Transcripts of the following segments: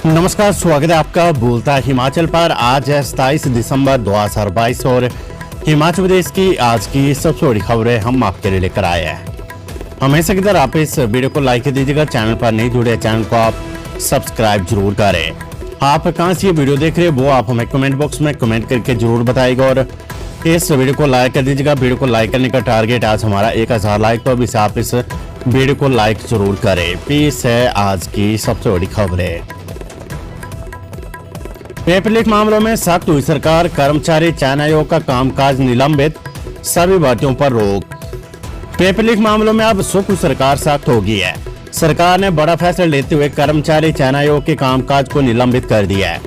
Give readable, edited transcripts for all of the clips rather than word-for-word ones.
नमस्कार, स्वागत है आपका बोलता हिमाचल पर। आज है 27 दिसंबर 2022 और हिमाचल प्रदेश की आज की सबसे बड़ी खबरें हम आपके लिए लेकर आए हैं। हमेशा की तरह आप इस वीडियो को लाइक दीजिएगा। चैनल पर नहीं जुड़े चैनल को आप सब्सक्राइब जरूर करें। आप कहाँ से ये वीडियो देख रहे हैं वो आप हमें कमेंट बॉक्स में कमेंट करके जरूर बताइएगा और इस वीडियो को लाइक कर दीजिएगा। वीडियो को लाइक करने का टारगेट आज हमारा 1000 लाइक, तो अभी से आप इस वीडियो को लाइक जरूर करें। पेश है आज की सबसे बड़ी खबरें। पेपर लीक मामलों में सख्त हुई सरकार, कर्मचारी चयन आयोग का कामकाज निलंबित, सभी भर्तियों पर रोक। पेपर लीक मामलों में अब सुख सरकार सख्त हो गई है। सरकार ने बड़ा फैसला लेते हुए कर्मचारी चयन आयोग के कामकाज को निलंबित कर दिया है।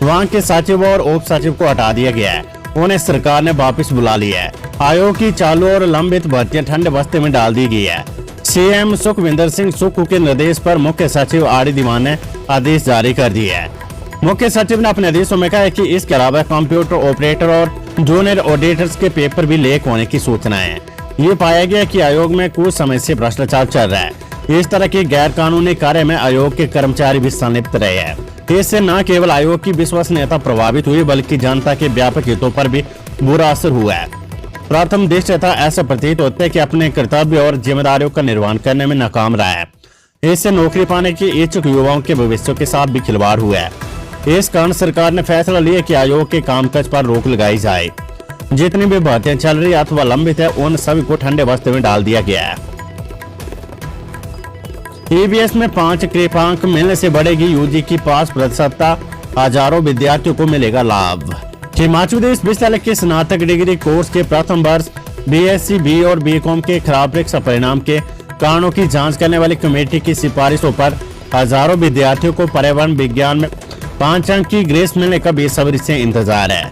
वहां के सचिव और उप सचिव को हटा दिया गया है, उन्हें सरकार ने वापस बुला लिया है। आयोग की चालू और लंबित भर्तियां ठंडे बस्ते में डाल दी गई है। सीएम सुखविंदर सिंह सुक्खू के निर्देश पर मुख्य सचिव आर.डी. दीवान ने आदेश जारी कर दिए है। मुख्य सचिव ने अपने आदेशों में कहा है कि इसके अलावा कंप्यूटर ऑपरेटर और जूनियर ऑडिटर्स के पेपर भी लीक होने की सूचना है। ये पाया गया कि आयोग में कुछ समय से भ्रष्टाचार चल रहा है। इस तरह के गैर कानूनी कार्य में आयोग के कर्मचारी भी संलिप्त रहे हैं। इससे न केवल आयोग की विश्वसनीयता प्रभावित हुई बल्कि जनता के व्यापक हितों पर भी बुरा असर हुआ है। प्रथम दृष्टया ऐसा प्रतीत होता है कि अपने कर्तव्य और जिम्मेदारियों का निर्वहन करने में नाकाम रहा है। इससे नौकरी पाने के इच्छुक युवाओं के भविष्य के साथ भी खिलवाड़ हुआ है। इस कारण सरकार ने फैसला लिया कि आयोग के कामकाज पर रोक लगाई जाए। जितनी भी भर्तियां चल रही अथवा लंबित है उन सभी को ठंडे बस्ते में डाल दिया गया है। ईवीएस में 5 कृपांक मिलने से बढ़ेगी यूजी की पास प्रतिशतता, हजारों विद्यार्थियों को मिलेगा लाभ। हिमाचल प्रदेश विश्वविद्यालय के स्नातक डिग्री कोर्स के प्रथम वर्ष बीएससी बी और बीकॉम के खराब परीक्षा परिणाम के कारणों की जांच करने वाली कमेटी की सिफारिशों पर हजारों विद्यार्थियों को पर्यावरण विज्ञान में 5 अंक की ग्रेस मिलने का बेसब्री से इंतजार है।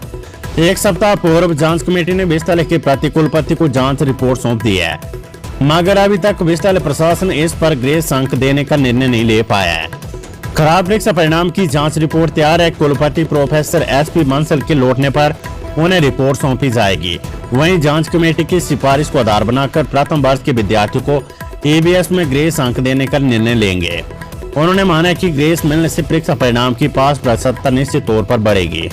एक सप्ताह पूर्व जांच कमेटी ने विश्वविद्यालय के प्रतिकुलपति को जांच रिपोर्ट सौंप दी है, मगर अभी तक विश्वविद्यालय प्रशासन इस पर ग्रेस अंक देने का निर्णय नहीं ले पाया है। खराब परीक्षा परिणाम की जांच रिपोर्ट तैयार है। कुलपति प्रोफेसर एसपी बंसल के लौटने पर उन्हें रिपोर्ट सौंपी जाएगी। वहीं जांच कमेटी की सिफारिश को आधार बनाकर प्रथम वर्ष के विद्यार्थियों को ईवीएस में ग्रेस अंक देने का निर्णय लेंगे। उन्होंने माना कि ग्रेस मिलने से परीक्षा परिणाम की पास प्रतिशतता निश्चित तौर पर बढ़ेगी।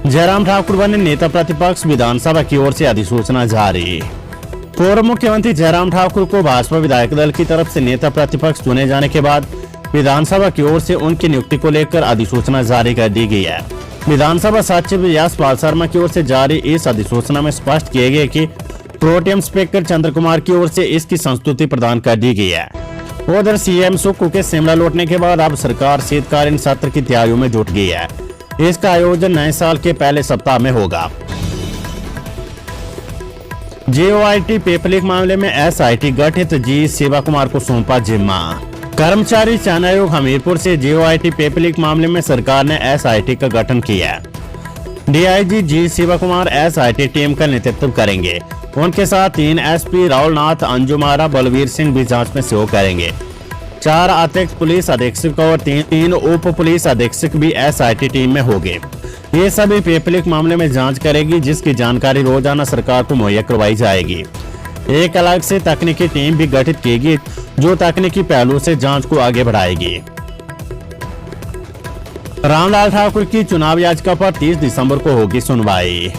जयराम ठाकुर बने नेता प्रतिपक्ष, विधानसभा की ओर से अधिसूचना जारी। पूर्व मुख्यमंत्री जयराम ठाकुर को भाजपा विधायक दल की तरफ से नेता प्रतिपक्ष चुने जाने के बाद विधानसभा की ओर से उनकी नियुक्ति को लेकर अधिसूचना जारी कर दी गई है। विधानसभा सचिव यशपाल शर्मा की ओर से जारी इस अधिसूचना में स्पष्ट किए गए कि प्रोटेम स्पीकर चंद्र कुमार की ओर से इसकी संस्तुति प्रदान कर दी गई है। उधर सीएम सुक्खू के शिमला लौटने के बाद अब सरकार शीतकालीन सत्र की तैयारियों में जुट गई है। इसका आयोजन नए साल के पहले सप्ताह में होगा। जेओआईटी पेपर लीक मामले में एसआईटी गठित, जी शिवा कुमार को सौंपा जिम्मा। कर्मचारी चयन आयोग हमीरपुर से जेओआईटी पेपर लीक मामले में सरकार ने एसआईटी का गठन किया है। डीआईजी जी शिवा कुमार एसआईटी टीम का नेतृत्व करेंगे। उनके साथ 3 एसपी राहुल नाथ, अंजुम आरा, बलवीर सिंह भी जांच में सहयोग करेंगे। 4 अतिरिक्त पुलिस अधीक्षक और 3 उप पुलिस अधीक्षक भी एसआईटी टीम में होंगे। ये सभी पेपर लीक मामले में जांच करेगी, जिसकी जानकारी रोजाना सरकार को मुहैया करवाई जाएगी। एक अलग से तकनीकी टीम भी गठित की जो तकनीकी पहलू से जांच को आगे बढ़ाएगी। रामलाल ठाकुर की चुनाव याचिका पर 30 दिसंबर को होगी सुनवाई।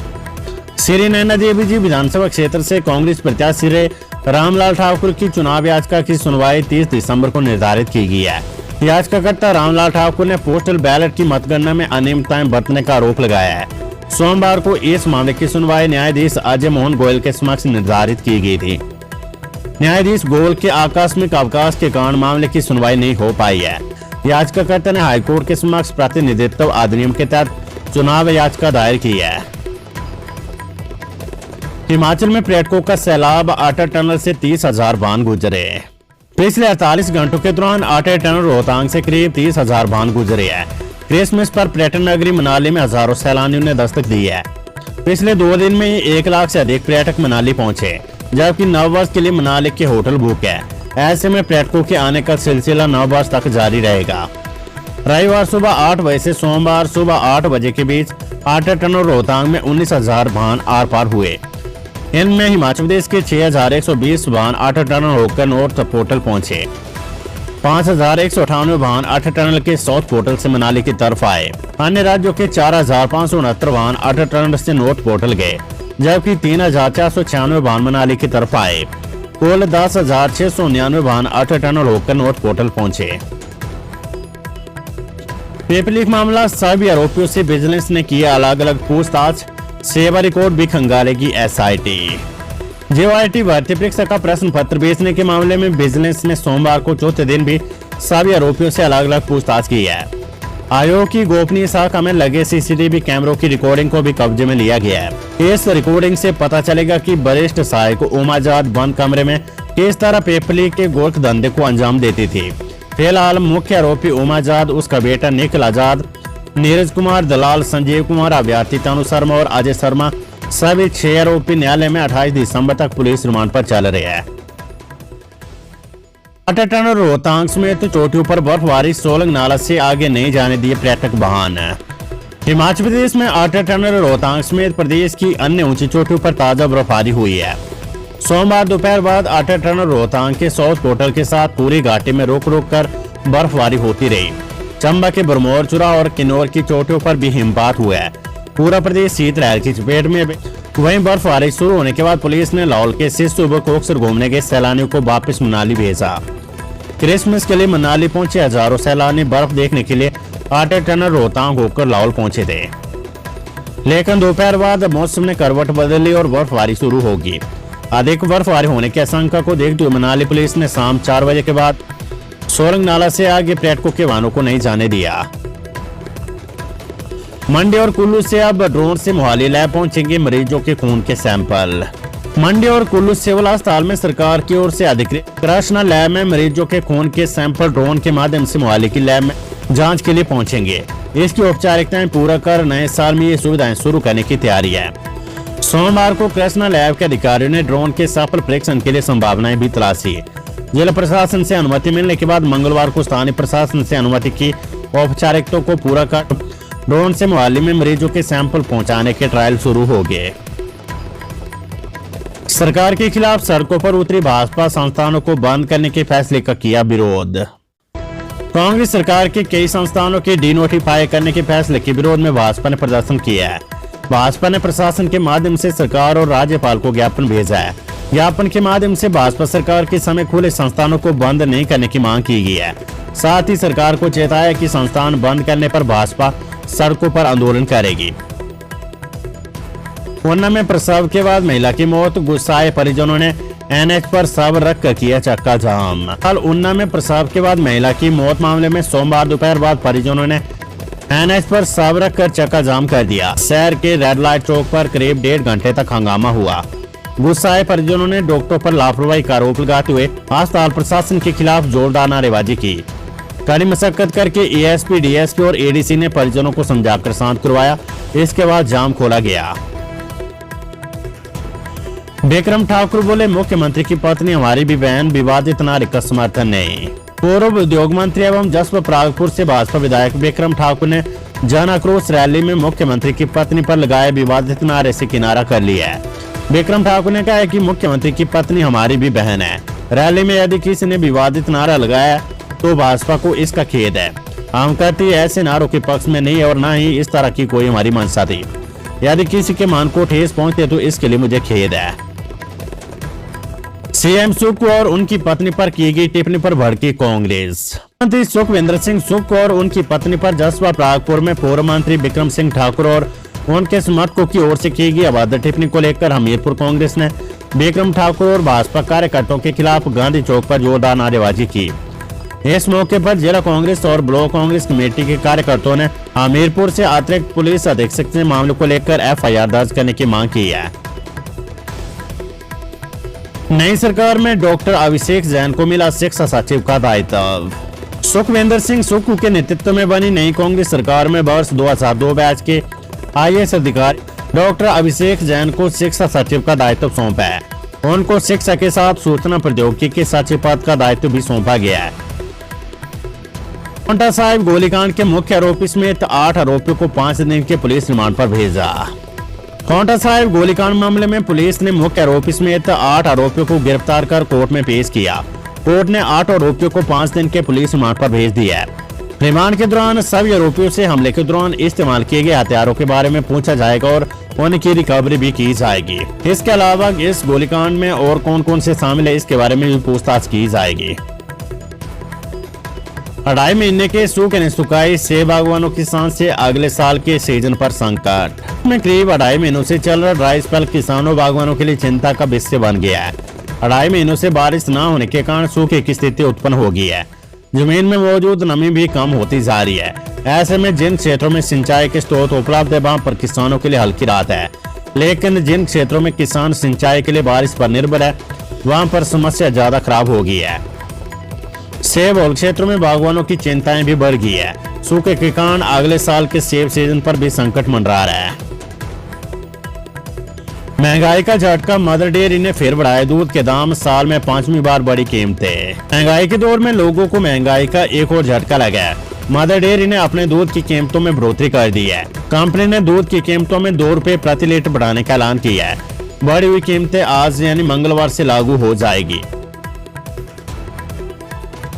श्री नैना देवी जी विधानसभा क्षेत्र से कांग्रेस प्रत्याशी रामलाल ठाकुर की चुनाव याचिका की सुनवाई 30 दिसंबर को निर्धारित की गई है। याचिकाकर्ता रामलाल ठाकुर ने पोस्टल बैलेट की मतगणना में अनियमितताएं बरतने का आरोप लगाया है। सोमवार को इस मामले की सुनवाई न्यायाधीश अजय मोहन गोयल के समक्ष निर्धारित की गई थी। न्यायाधीश गोयल के आकस्मिक अवकाश के कारण मामले की सुनवाई नहीं हो पाई है। याचिकाकर्ता ने हाईकोर्ट के समक्ष प्रतिनिधित्व अधिनियम के तहत चुनाव याचिका दायर की है। हिमाचल में पर्यटकों का सैलाब, अटल टनल से 30,000 वाहन गुजरे। पिछले 48 घंटों के दौरान अटल टनल रोहतांग से करीब 30,000 वाहन गुजरे हैं। क्रिसमस पर पर्यटन नगरी मनाली में हजारों सैलानियों ने दस्तक दी है। पिछले 2 दिन में 1 लाख से अधिक पर्यटक मनाली पहुंचे, जबकि नववर्ष के लिए मनाली के होटल बुक है। ऐसे में पर्यटकों के आने का सिलसिला नववर्ष तक जारी रहेगा। रविवार सुबह 8 बजे से सोमवार सुबह 8 बजे के बीच अटल टनल रोहतांग में 19,000 वाहन आर पार हुए। इनमें हिमाचल प्रदेश के 6,120 वाहन अटल टनल होकर नॉर्थ पोर्टल पहुंचे। 5,198 वाहन अटल टनल के साउथ पोर्टल से मनाली की तरफ आए। अन्य राज्यों के 4,569 वाहन अटल टनल से नॉर्थ पोर्टल गए, जबकि 3,496 वाहन मनाली की तरफ आए। कुल 10,699 वाहन अटल टनल होकर नॉर्थ पोर्टल पहुंचे। पेपर लीक मामला, सभी आरोपियों से विजिलेंस ने किया अलग अलग पूछताछ, सेवा रिकॉर्ड भी खंगालेगी एसआईटी। जेओआईटी भर्ती परीक्षा का प्रश्न पत्र बेचने के मामले में विजिलेंस ने सोमवार को चौथे दिन भी सभी आरोपियों से अलग अलग पूछताछ की है। आयोग की गोपनीय शाखा में लगे सीसीटीवी कैमरों की रिकॉर्डिंग को भी कब्जे में लिया गया है। इस रिकॉर्डिंग से पता चलेगा कि वरिष्ठ सहायक उमाजाद बंद कमरे में किस तरह पेपर लीक के गोरख धंधे को अंजाम देती थी। फिलहाल मुख्य आरोपी उमाजाद, उसका बेटा निखिल आजाद, नीरज कुमार दलाल, संजीव कुमार अभ्यर्थी, तनु शर्मा और अजय शर्मा सभी 6 आरोपी न्यायालय में 28 दिसंबर तक पुलिस रिमांड पर चल रहे हैं। अटल टनल रोहतांग समेत चोटियों पर बर्फबारी, सोलंग नाला से आगे नहीं जाने दिए पर्यटक वाहन। हिमाचल प्रदेश में अटल टनल रोहतांग समेत प्रदेश की अन्य ऊंची चोटियों पर ताजा बर्फबारी हुई है। सोमवार दोपहर बाद अटल टनल रोहतांग के साउथ पोर्टल के साथ पूरी घाटी में रुक रुक कर बर्फबारी होती रही। चंबा के बरमौर, चुरा और किन्नौर की चोटियों पर भी हिमपात हुआ है। पूरा प्रदेश शीतलहर की चपेट में। वहीं बर्फबारी शुरू होने के बाद पुलिस ने लाहौल के से सुबह कोकसर घूमने गए सैलानियों को वापस मनाली भेजा। क्रिसमस के लिए मनाली पहुंचे हजारों सैलानी बर्फ देखने के लिए अटल टनल रोहतांग होकर लाहौल पहुंचे थे, लेकिन दोपहर बाद मौसम ने करवट बदली और बर्फबारी शुरू होगी। अधिक बर्फबारी होने की आशंका को देखते हुए मनाली पुलिस ने शाम 4 बजे के बाद सोलंग नाला से आगे पर्यटकों के वाहनों को नहीं जाने दिया। मंडी और कुल्लू से अब ड्रोन से मोहाली लैब पहुंचेंगे मरीजों के खून के सैंपल। मंडी और कुल्लू सिविल अस्पताल में सरकार की ओर से अधिकृत कृष्णा लैब में मरीजों के खून के सैंपल ड्रोन के माध्यम से मोहाली की लैब में जांच के लिए पहुंचेंगे। इसकी औपचारिकताएं पूरा कर नए साल में ये सुविधाएं शुरू करने की तैयारी है। सोमवार को कृष्णा लैब के अधिकारियों ने ड्रोन के सफल परीक्षण के लिए संभावनाएं भी तलाशी। जिला प्रशासन से अनुमति मिलने के बाद मंगलवार को स्थानीय प्रशासन से अनुमति की औपचारिकताओं को पूरा कर ड्रोन से मोहाली में मरीजों के सैंपल पहुंचाने के ट्रायल शुरू हो गए। सरकार के खिलाफ सड़कों पर उतरी भाजपा, संस्थानों को बंद करने के फैसले का किया विरोध। कांग्रेस सरकार के कई संस्थानों के डिनोटिफाई करने के फैसले के विरोध में भाजपा ने प्रदर्शन किया है। भाजपा ने प्रशासन के माध्यम से सरकार और राज्यपाल को ज्ञापन भेजा है। ज्ञापन के माध्यम से भाजपा सरकार के समय खुले संस्थानों को बंद नहीं करने की मांग की गई है। साथ ही सरकार को चेताया कि संस्थान बंद करने पर भाजपा सड़कों पर आंदोलन करेगी। ऊना में प्रसव के बाद महिला की मौत, गुस्साए परिजनों ने एनएच पर शव रख कर किया चक्का जाम। कल ऊना में प्रसव के बाद महिला की मौत मामले में सोमवार दोपहर बाद परिजनों ने एनएच पर शव रख कर चक्का जाम कर दिया। शहर के रेड लाइट चौक पर करीब 1.5 घंटे तक हंगामा हुआ। गुस्साए परिजनों ने डॉक्टरों पर लापरवाही का आरोप लगाते हुए अस्पताल प्रशासन के खिलाफ जोरदार नारेबाजी की। कड़ी मशक्कत करके एएसपी, डीएसपी और एडीसी ने परिजनों को समझाकर शांत करवाया। इसके बाद जाम खोला गया। विक्रम ठाकुर बोले, मुख्यमंत्री की पत्नी हमारी भी बहन, विवादित नारे का समर्थन नहीं। पूर्व उद्योग मंत्री एवं जसपुर प्रागपुर से भाजपा विधायक विक्रम ठाकुर ने जन आक्रोश रैली में मुख्यमंत्री की पत्नी पर लगाए विवादित नारे से किनारा कर लिया है। विक्रम ठाकुर ने कहा कि मुख्यमंत्री की पत्नी हमारी भी बहन है। रैली में यदि किसी ने विवादित नारा लगाया तो भाजपा को इसका खेद है। हम कहते ऐसे नारों के पक्ष में नहीं और न ही इस तरह की कोई हमारी मंशा थी। यदि किसी के मन को ठेस पहुंचते तो इसके लिए मुझे खेद है। सीएम सुख और उनकी पत्नी पर की गई टिप्पणी पर भड़की कांग्रेस। मंत्री सुखविंदर सिंह सुख और उनकी पत्नी पर जसपा प्रागपुर में पूर्व मंत्री विक्रम सिंह ठाकुर और उनके समर्थकों की ओर से की गई अभद्र टिप्पणी को लेकर हमीरपुर कांग्रेस ने विक्रम ठाकुर और भाजपा कार्यकर्ताओं के खिलाफ गांधी चौक पर जोरदार नारेबाजी की। इस मौके पर जिला कांग्रेस और ब्लॉक कांग्रेस कमेटी के कार्यकर्ताओं ने हमीरपुर से अतिरिक्त पुलिस अधीक्षक से मामले को लेकर एफआईआर दर्ज करने की मांग की है। नई सरकार में डॉक्टर अभिषेक जैन को मिला शिक्षा सचिव का दायित्व। सुखविंदर सिंह सुक्खू के नेतृत्व में बनी नई कांग्रेस सरकार में वर्ष 2002 बैच के आईएएस अधिकारी डॉक्टर अभिषेक जैन को शिक्षा सचिव का दायित्व सौंपा है। उनको शिक्षा के साथ सूचना प्रौद्योगिकी के सचिव पद का दायित्व भी सौंपा गया है। पांवटा साहिब गोलीकांड के मुख्य आरोपी समेत 8 आरोपियों को 5 दिन के पुलिस रिमांड पर भेजा। पांवटा साहिब गोलीकांड मामले में पुलिस ने मुख्य आरोपी समेत 8 आरोपियों को गिरफ्तार कर कोर्ट में पेश किया। कोर्ट ने 8 आरोपियों को 5 दिन के पुलिस रिमांड पर भेज दिया है। रिमांड के दौरान सभी आरोपियों से हमले के दौरान इस्तेमाल किए गए हथियारों के बारे में पूछा जाएगा और उनकी रिकवरी भी की जाएगी। इसके अलावा इस गोलीकांड में और कौन कौन से शामिल है इसके बारे में भी पूछताछ की जाएगी। 2.5 महीने के सूखे ने सुखाई सेब बागवानों किसान से अगले साल के सीजन पर संकट में करीब 2.5 महीनों से चल रहा ड्राई स्पेल किसानों बागवानों के लिए चिंता का विषय बन गया है। 2.5 महीनों से बारिश न होने के कारण सूखे की स्थिति उत्पन्न हो गई है। जमीन में मौजूद नमी भी कम होती जा रही है। ऐसे में जिन क्षेत्रों में सिंचाई के स्रोत उपलब्ध है वहां पर किसानों के लिए हल्की राहत है, लेकिन जिन क्षेत्रों में किसान सिंचाई के लिए बारिश पर निर्भर है वहां पर समस्या ज्यादा खराब हो गई है। सेब और क्षेत्रों में बागवानों की चिंताएं भी बढ़ गई है। सूखे के कारण अगले साल के सेब सीजन पर भी संकट मंडरा रहा है। महंगाई का झटका, मदर डेयरी ने फिर बढ़ाए दूध के दाम, साल में 5वीं बार बड़ी कीमतें। महंगाई के दौर में लोगों को महंगाई का एक और झटका लगा है। मदर डेयरी ने अपने दूध की कीमतों में बढ़ोतरी कर दी है। कंपनी ने दूध की कीमतों में 2 रुपए प्रति लीटर बढ़ाने का ऐलान किया है। बढ़ी हुई कीमतें आज यानी मंगलवार से लागू हो जाएगी।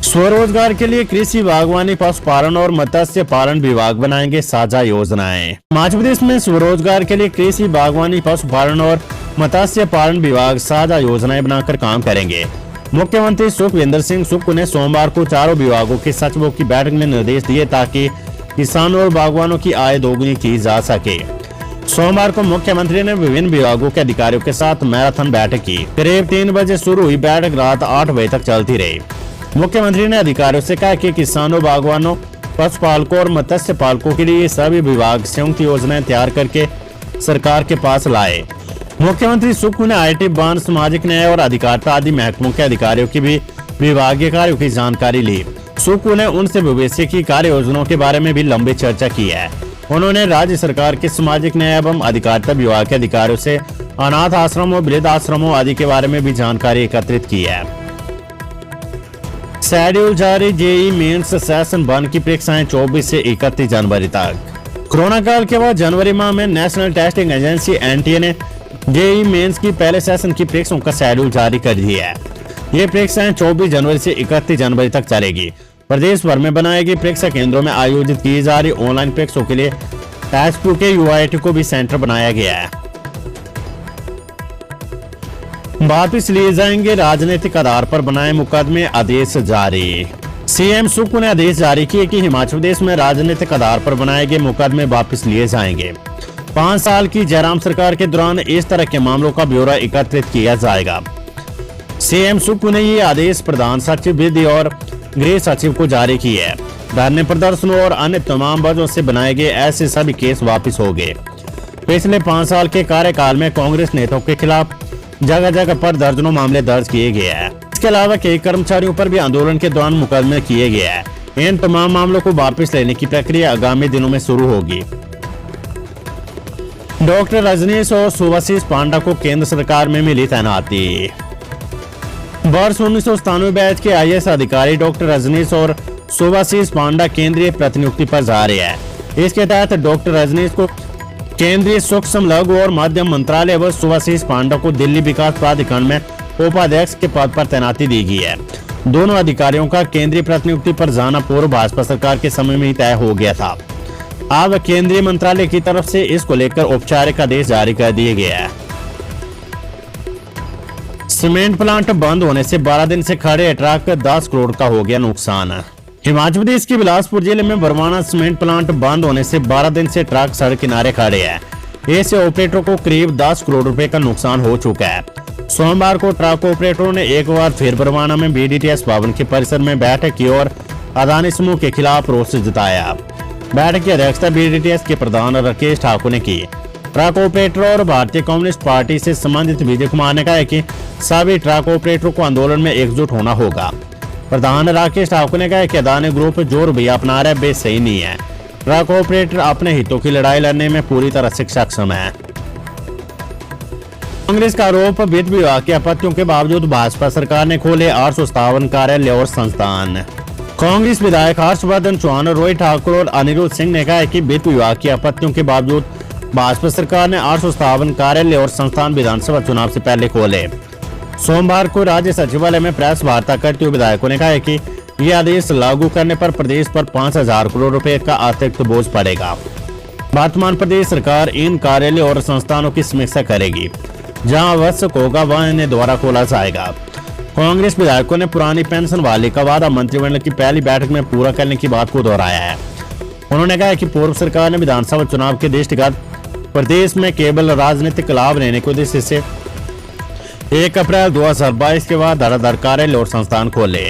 स्वरोजगार के लिए कृषि, बागवानी, पशुपालन और मत्स्य पालन विभाग बनाएंगे साझा योजनाएं। मध्य प्रदेश में स्वरोजगार के लिए कृषि, बागवानी, पशुपालन और मत्स्य पालन विभाग साझा योजनाएं बनाकर काम करेंगे। मुख्यमंत्री सुखविंदर सिंह सुक्खू ने सोमवार को चारों विभागों के सचिवों की बैठक में निर्देश दिए ताकि किसानों और बागवानों की आय दोगुनी की जा सके। सोमवार को मुख्यमंत्री ने विभिन्न विभागों के अधिकारियों के साथ मैराथन बैठक की। करीब 3 बजे शुरू हुई बैठक रात 8 बजे तक चलती रही। मुख्यमंत्री ने अधिकारियों से कहा कि किसानों, बागवानों, पशुपालकों और मत्स्य पालकों के लिए सभी विभाग संयुक्त योजनाएं तैयार करके सरकार के पास लाए। मुख्यमंत्री सुक्खू ने IT, वन, सामाजिक न्याय और अधिकारिता आदि महकमों के अधिकारियों की भी विभागीय कार्यों की जानकारी ली। सुक्खू ने उनसे भविष्य की कार्य योजनाओं के बारे में भी लंबी चर्चा की है। उन्होंने राज्य सरकार के सामाजिक न्याय एवं अधिकारिता विभाग के अधिकारियों से अनाथ आश्रमों, वृद्ध आश्रमों आदि के बारे में भी जानकारी एकत्रित की है। शेड्यूल जारी, जेईई मेंस सेशन 1 की परीक्षाएं 24 से 31 जनवरी तक। कोरोना काल के बाद जनवरी माह में नेशनल टेस्टिंग एजेंसी NTA ने जेईई मेंस की पहले सेशन की परीक्षाओं का शेड्यूल जारी कर दिया है। ये परीक्षाएं 24 जनवरी से 31 जनवरी तक चलेगी। प्रदेश भर में बनाए गए परीक्षा केंद्रों में आयोजित की जा रही ऑनलाइन परीक्षाओं के लिए HQ के UIT को भी सेंटर बनाया गया है। वापिस लिए जाएंगे, राजनीतिक आधार पर बनाए मुकदमे, आदेश जारी। CM सुक्खू ने आदेश जारी किए कि हिमाचल प्रदेश में राजनीतिक आधार पर बनाए गए मुकदमे वापस लिए जाएंगे। 5 साल की जयराम सरकार के दौरान इस तरह के मामलों का ब्यौरा एकत्रित किया जाएगा। CM सुक्खू ने ये आदेश प्रधान सचिव विधि और गृह सचिव को जारी किए है। धरने, प्रदर्शनों और अन्य तमाम वजहों से बनाए गए ऐसे सभी केस वापस हो गए। पिछले 5 साल के कार्यकाल में कांग्रेस नेताओं के खिलाफ जगह जगह पर दर्जनों मामले दर्ज किए गए हैं। इसके अलावा कई कर्मचारियों पर भी आंदोलन के दौरान मुकदमे किए गए हैं। इन तमाम मामलों को वापस लेने की प्रक्रिया आगामी दिनों में शुरू होगी। डॉक्टर रजनीश और सुभाशीष पांडा को केंद्र सरकार में मिली तैनाती। वर्ष 1997 बैच के IAS अधिकारी डॉक्टर रजनीश और सुभाशीष पांडा केंद्रीय प्रतिनियुक्ति पर जा रहे हैं। इसके तहत डॉक्टर रजनीश को केंद्रीय सूक्ष्म, लघु और मध्यम मंत्रालय व सुभाशीष पांडा को दिल्ली विकास प्राधिकरण में उपाध्यक्ष के पद पर तैनाती दी गई है। दोनों अधिकारियों का केंद्रीय प्रतिनियुक्ति पर जाना पूर्व भाजपा सरकार के समय में ही तय हो गया था। अब केंद्रीय मंत्रालय की तरफ से इसको लेकर औपचारिक आदेश जारी कर दिए गए हैं। सीमेंट प्लांट बंद होने से 12 दिन से खड़े ट्रक, 10 करोड़ का हो गया नुकसान। हिमाचल प्रदेश के बिलासपुर जिले में बरवाना सीमेंट प्लांट बंद होने से 12 दिन से ट्रक सड़क किनारे खड़े हैं। इससे ऑपरेटरों को करीब 10 करोड़ रुपए का नुकसान हो चुका है। सोमवार को ट्रक ऑपरेटरों ने एक बार फिर बरवाना में BDTS भवन के परिसर में बैठक की और अदानी समूह के खिलाफ रोष जताया। बैठक की अध्यक्षता BDTS के प्रधान राकेश ठाकुर ने की। ट्रक ऑपरेटर और भारतीय कम्युनिस्ट पार्टी से संबंधित विजय कुमार ने कहा कि सभी ट्रक ऑपरेटरों को आंदोलन में एकजुट होना होगा। प्रधान राकेश ठाकुर ने कहा कि अदानी ग्रुप जो रवैया अपना रहा है वे सही नहीं है। ट्रक ऑपरेटर अपने हितों की लड़ाई लड़ने में पूरी तरह से सक्षम है। कांग्रेस का आरोप, वित्त विभाग की आपत्तियों के बावजूद भाजपा सरकार ने खोले 857 कार्यालय और संस्थान। कांग्रेस विधायक हर्षवर्धन चौहान, रोहित ठाकुर और अनिरुद्ध सिंह ने कहा कि वित्त विभाग की आपत्तियों के बावजूद भाजपा सरकार ने 857 कार्यालय और संस्थान विधानसभा चुनाव से पहले खोले। सोमवार को राज्य सचिवालय में प्रेस वार्ता करते हुए विधायकों ने कहा है कि यह आदेश लागू करने पर प्रदेश पर 5,000 करोड़ रुपए का अतिरिक्त बोझ पड़ेगा। वर्तमान प्रदेश सरकार इन कार्यालय और संस्थानों की समीक्षा करेगी, जहां आवश्यक होगा वहां इन्हें दोबारा खोला जाएगा। कांग्रेस विधायकों ने पुरानी पेंशन वाले का वादा मंत्रिमंडल की पहली बैठक में पूरा करने की बात को दोहराया है। उन्होंने कहा कि पूर्व सरकार ने विधानसभा चुनाव के दृष्टिगत प्रदेश में केवल राजनीतिक लाभ लेने के उद्देश्य से 1 अप्रैल 2022 के बाद धड़ाधड़ कार्यालय और संस्थान खोले।